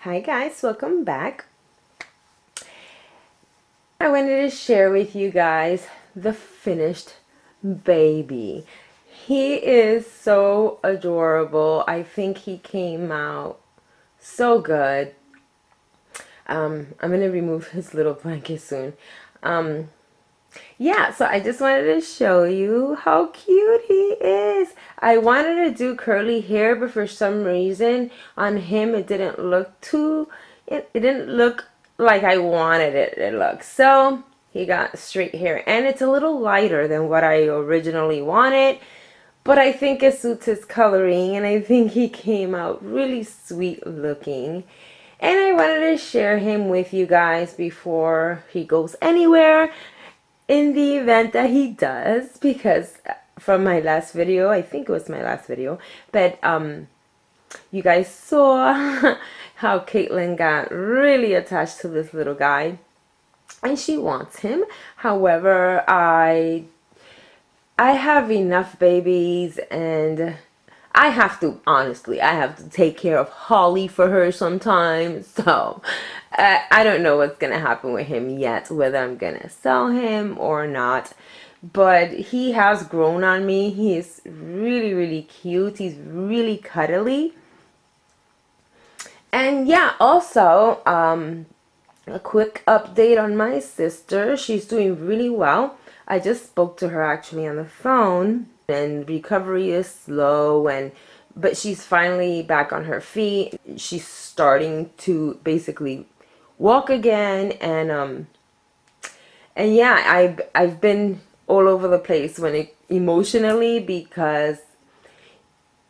Hi guys, welcome back. I wanted to share with you guys the finished baby. He is so adorable. I think he came out so good. I'm gonna remove his little blanket soon. Yeah, so I just wanted to show you how cute he is. I wanted to do curly hair, but for some reason on him it didn't look it didn't look like I wanted it to look. So he got straight hair, and it's a little lighter than what I originally wanted, but I think it suits his coloring, and I think he came out really sweet looking. And I wanted to share him with you guys before he goes anywhere, in the event that he does, because from my last video, I think it was my last video, but you guys saw how Caitlin got really attached to this little guy, and she wants him. However, I have enough babies, and I have to, honestly, I have to take care of Holly for her sometimes. So I don't know what's going to happen with him yet, whether I'm going to sell him or not. But he has grown on me. He's really, really cute. He's really cuddly. And yeah, also, a quick update on my sister. She's doing really well. I just spoke to her actually on the phone, and recovery is slow, but she's finally back on her feet. She's starting to basically walk again, and yeah, I've been all over the place emotionally, because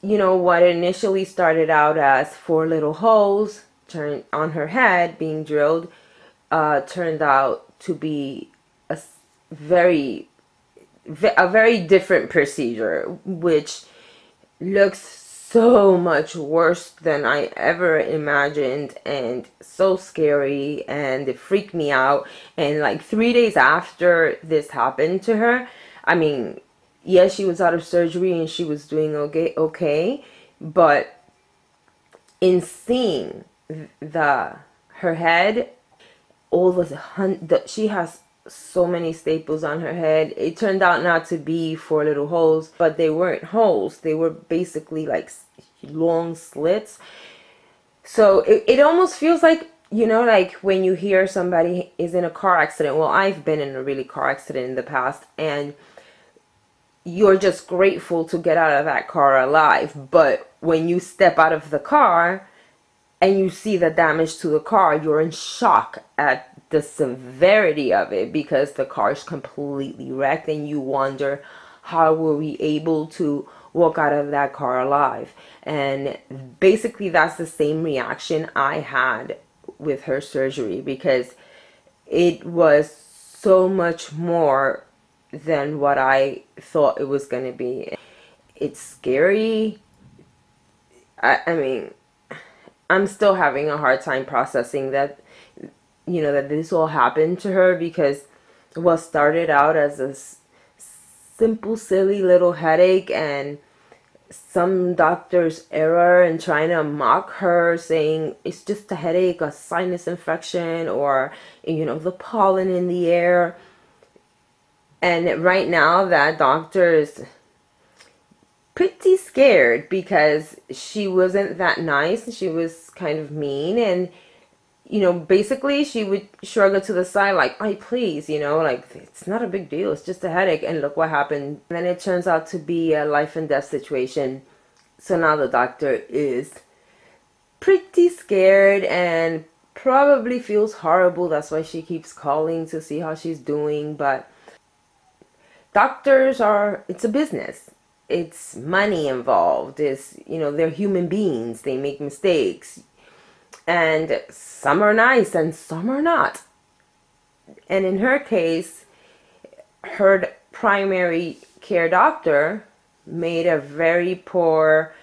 you know what initially started out as 4 little holes turned on her head being drilled turned out to be very a very different procedure, which looks so much worse than I ever imagined, and so scary, and it freaked me out. And like 3 days after this happened to her, I mean, yes, she was out of surgery and she was doing okay, but in seeing her head, she has so many staples on her head. It turned out not to be 4 little holes, but they weren't holes. They were basically like long slits. So it almost feels like, you know, like when you hear somebody is in a car accident. Well, I've been in a really car accident in the past, and you're just grateful to get out of that car alive. But when you step out of the car and you see the damage to the car, you're in shock at the severity of it, because the car is completely wrecked, and you wonder, how were we able to walk out of that car alive? And basically that's the same reaction I had with her surgery, because it was so much more than what I thought it was going to be. It's scary. I mean, I'm still having a hard time processing that, you know, that this all happened to her, because what started out as a simple, silly little headache, and some doctor's error in trying to mock her, saying it's just a headache, a sinus infection, or, you know, the pollen in the air. And right now that doctor is pretty scared, because she wasn't that nice. She was kind of mean, and you know, basically she would shrug it to the side like, "Hey, please, you know, like, it's not a big deal, it's just a headache." And look what happened. And then it turns out to be a life and death situation. So now the doctor is pretty scared and probably feels horrible. That's why she keeps calling to see how she's doing. But it's a business. It's money involved. It's, you know, they're human beings. They make mistakes. And some are nice and some are not. And in her case, her primary care doctor made a very poor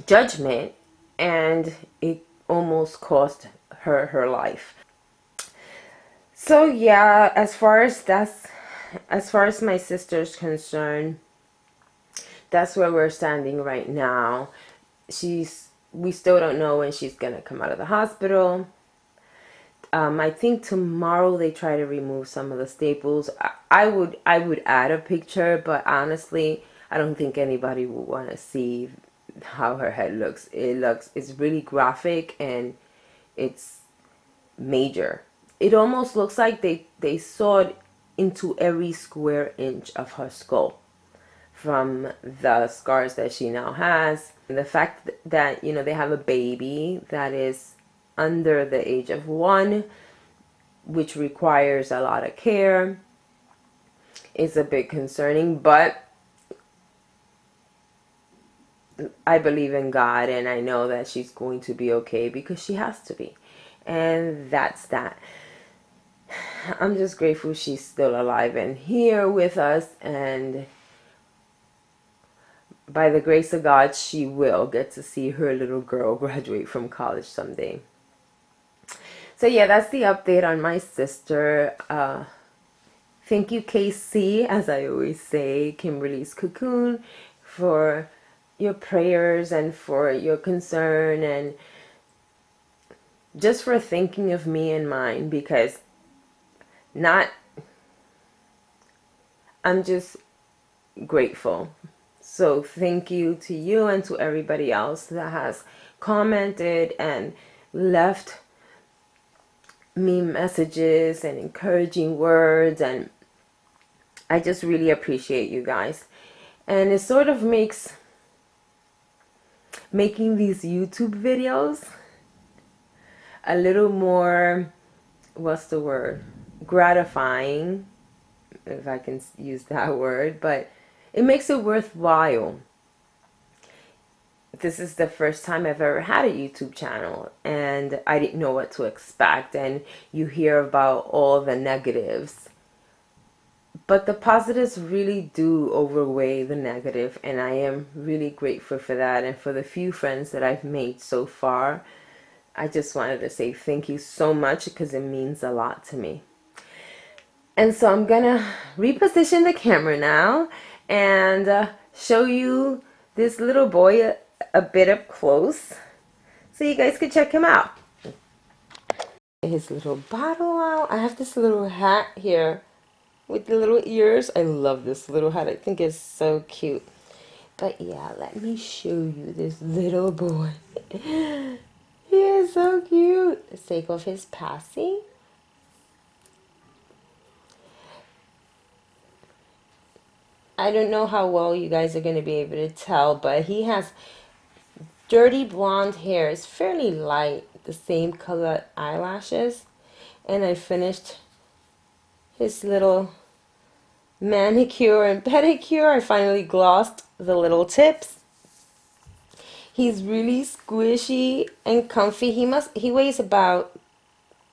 judgment, and it almost cost her her life. So yeah, as far as my sister's concerned, that's where we're standing right now. She's we still don't know when she's gonna come out of the hospital. I think tomorrow they try to remove some of the staples. I would add a picture, but honestly, I don't think anybody would want to see how her head looks. It's really graphic and it's major. It almost looks like they sawed into every square inch of her skull from the scars that she now has. And the fact that, you know, they have a baby that is under the age of 1, which requires a lot of care, is a bit concerning. But I believe in God, and I know that she's going to be okay because she has to be. And that's that. I'm just grateful she's still alive and here with us, and by the grace of God, she will get to see her little girl graduate from college someday. So yeah, that's the update on my sister. Thank you, KC, as I always say, Kimberly's Cocoon, for your prayers and for your concern and just for thinking of me and mine, because I'm just grateful. So thank you to you and to everybody else that has commented and left me messages and encouraging words, and I just really appreciate you guys. And it sort of makes making these YouTube videos a little more, what's the word, gratifying, if I can use that word, but it makes it worthwhile. This is the first time I've ever had a YouTube channel, and I didn't know what to expect, and you hear about all the negatives, but the positives really do overweigh the negative, and I am really grateful for that. And for the few friends that I've made so far, I just wanted to say thank you so much, because it means a lot to me. And so I'm gonna reposition the camera now and show you this little boy a bit up close so you guys can check him out. His little bottle out. I have this little hat here with the little ears. I love this little hat. I think it's so cute. But yeah, let me show you this little boy. He is so cute. Let's take off his passy. I don't know how well you guys are going to be able to tell, but he has dirty blonde hair. It's fairly light, the same color eyelashes. And I finished his little manicure and pedicure. I finally glossed the little tips. He's really squishy and comfy. He weighs about,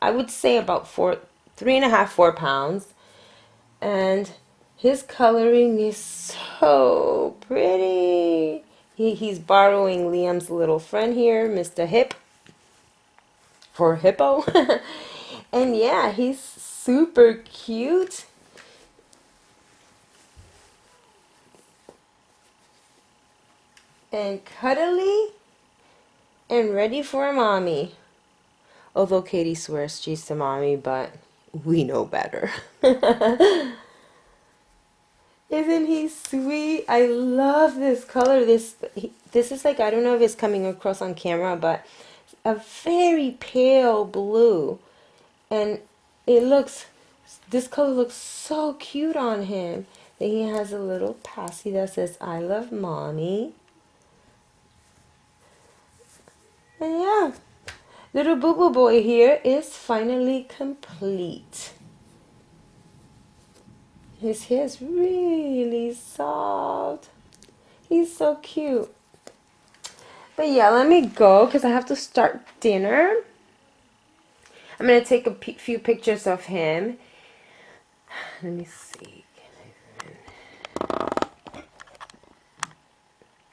I would say about 3.5, 4 pounds. And his coloring is so pretty. He's borrowing Liam's little friend here, Mr. Hip, for Hippo. And yeah, he's super cute. And cuddly and ready for a mommy. Although Katie swears she's the mommy, but we know better. Isn't he sweet? I love this color. This is like, I don't know if it's coming across on camera, but a very pale blue. And this color looks so cute on him. Then he has a little passy that says, I love mommy. And yeah, little boo-boo boy here is finally complete. His hair is really soft. He's so cute. But yeah, let me go because I have to start dinner. I'm going to take a few pictures of him. Let me see.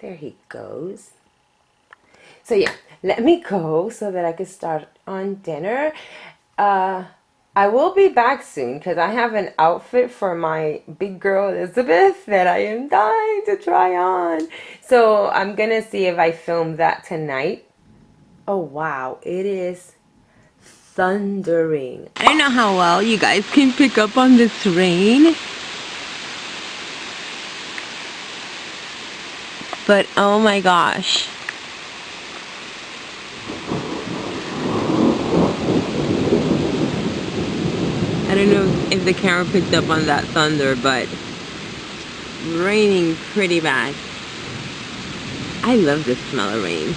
There he goes. So yeah, let me go so that I can start on dinner. I will be back soon because I have an outfit for my big girl Elizabeth that I am dying to try on. So I'm going to see if I film that tonight Oh wow, it is thundering. I don't know how well you guys can pick up on this rain, but oh my gosh. I don't know if the camera picked up on that thunder, but raining pretty bad. I love the smell of rain.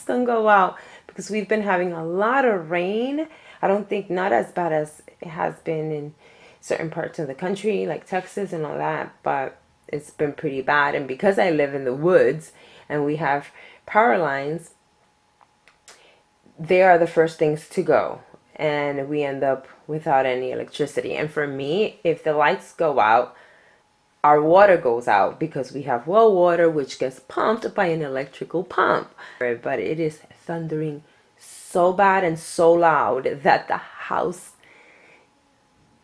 Don't go out because we've been having a lot of rain. I don't think not as bad as it has been in certain parts of the country like Texas and all that, but it's been pretty bad. And because I live in the woods and we have power lines, they are the first things to go, and we end up without any electricity. And for me, if the lights go out, our water goes out because we have well water which gets pumped by an electrical pump. But it is thundering so bad and so loud that the house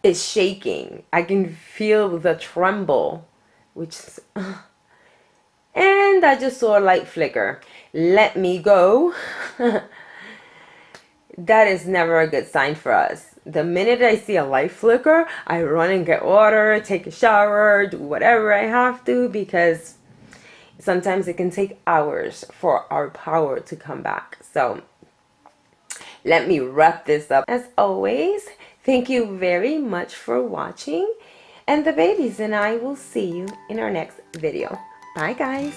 is shaking. I can feel the tremble, which is and I just saw a light flicker. Let me go. That is never a good sign for us. The minute I see a light flicker, I run and get water, take a shower, do whatever I have to, because sometimes it can take hours for our power to come back. So let me wrap this up. As always, thank you very much for watching, and the babies and I will see you in our next video. Bye guys.